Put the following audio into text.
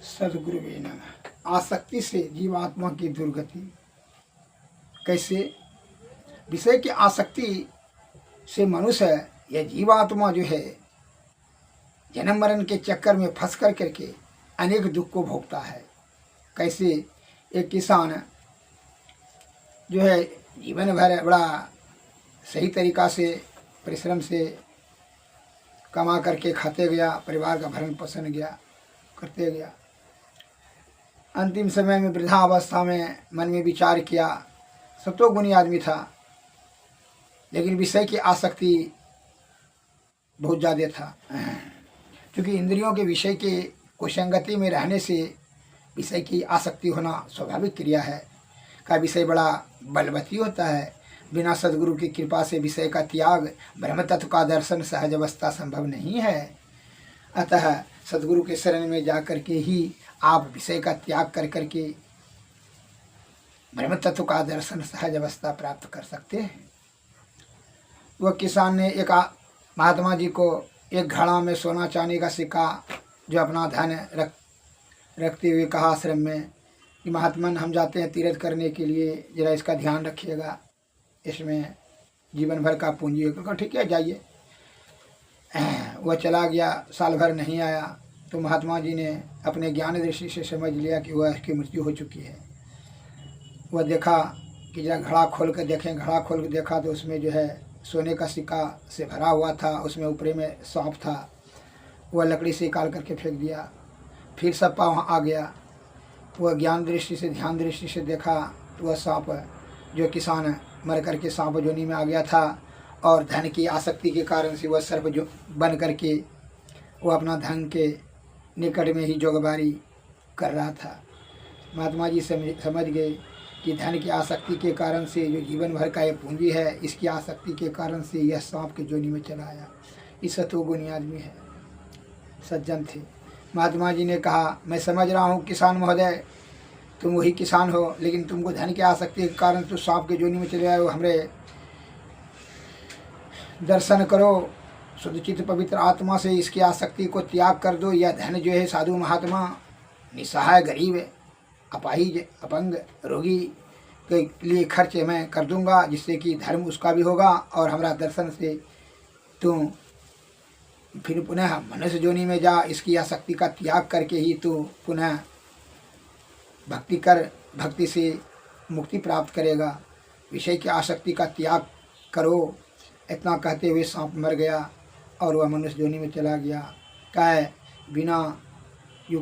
सद्गुरुवे नमः। आसक्ति से जीवात्मा की दुर्गति कैसे? विषय की आसक्ति से मनुष्य या जीवात्मा जो है जन्म मरण के चक्कर में फंस कर करके अनेक दुख को भोगता है। कैसे? एक किसान जो है जीवन भर बड़ा सही तरीका से परिश्रम से कमा करके खाते गया, परिवार का भरण पोषण करते गया। अंतिम समय में वृद्धावस्था में मन में विचार किया, सतोगुणी आदमी था, लेकिन विषय की आसक्ति बहुत ज़्यादा था। क्योंकि इंद्रियों के विषय के कुसंगति में रहने से विषय की आसक्ति होना स्वाभाविक क्रिया है। का विषय बड़ा बलवती होता है। बिना सद्गुरु की कृपा से विषय का त्याग, ब्रह्म तत्व का दर्शन सहज अवस्था संभव नहीं है। अतः सद्गुरु के शरण में जा कर के ही आप विषय का त्याग कर करके ब्रह्म तत्व का दर्शन सहज अवस्था प्राप्त कर सकते हैं। वह किसान ने एक महात्मा जी को एक घड़ा में सोना चांदी का सिक्का जो अपना धन रखते हुए कहा आश्रम में कि महात्मन हम जाते हैं तीर्थ करने के लिए, जरा इसका ध्यान रखिएगा, इसमें जीवन भर का पूंजी है। कहा ठीक है जाइए। वह चला गया, साल भर नहीं आया तो महात्मा जी ने अपने ज्ञान दृष्टि से समझ लिया कि वह इसकी मृत्यु हो चुकी है। वह देखा कि जरा घड़ा खोल कर देखें, घड़ा खोल कर देखा तो उसमें जो है सोने का सिक्का से भरा हुआ था, उसमें ऊपरी में सांप था। वह लकड़ी से निकाल करके फेंक दिया। फिर सप्पा वहाँ आ गया। वह ज्ञान दृष्टि से ध्यान दृष्टि से देखा तो वह सांप जो किसान मर करके सांप जोनी में आ गया था और धन की आसक्ति के कारण से वह सर्प जो बन करके वो अपना धन के निकट में ही जोगबारी कर रहा था। महात्मा जी समझ गए कि धन की आसक्ति के कारण से जो जीवन भर का ये पूंजी है, इसकी आसक्ति के कारण से यह सांप के जोनी में चला आया। इस सतोगुणी आदमी है, सज्जन थे। महात्मा जी ने कहा मैं समझ रहा हूँ किसान महोदय, तुम वही किसान हो, लेकिन तुमको धन की आसक्ति के कारण तुम सांप के जोनी में चले आए हो। हमरे दर्शन करो, शुद्ध चित्त पवित्र आत्मा से इसकी आसक्ति को त्याग कर दो। यह धन जो है साधु महात्मा, निसहाय, गरीब, अपाहिज, अपंग, रोगी के लिए खर्च मैं कर दूंगा, जिससे कि धर्म उसका भी होगा और हमारा दर्शन से तुम फिर पुनः मनुष्य जोनी में जा। इसकी आसक्ति का त्याग करके ही तू पुनः भक्ति कर, भक्ति से मुक्ति प्राप्त करेगा। विषय की आसक्ति का त्याग करो। इतना कहते हुए सांप मर गया और वह मनुष्य जोनी में चला गया। क्या बिना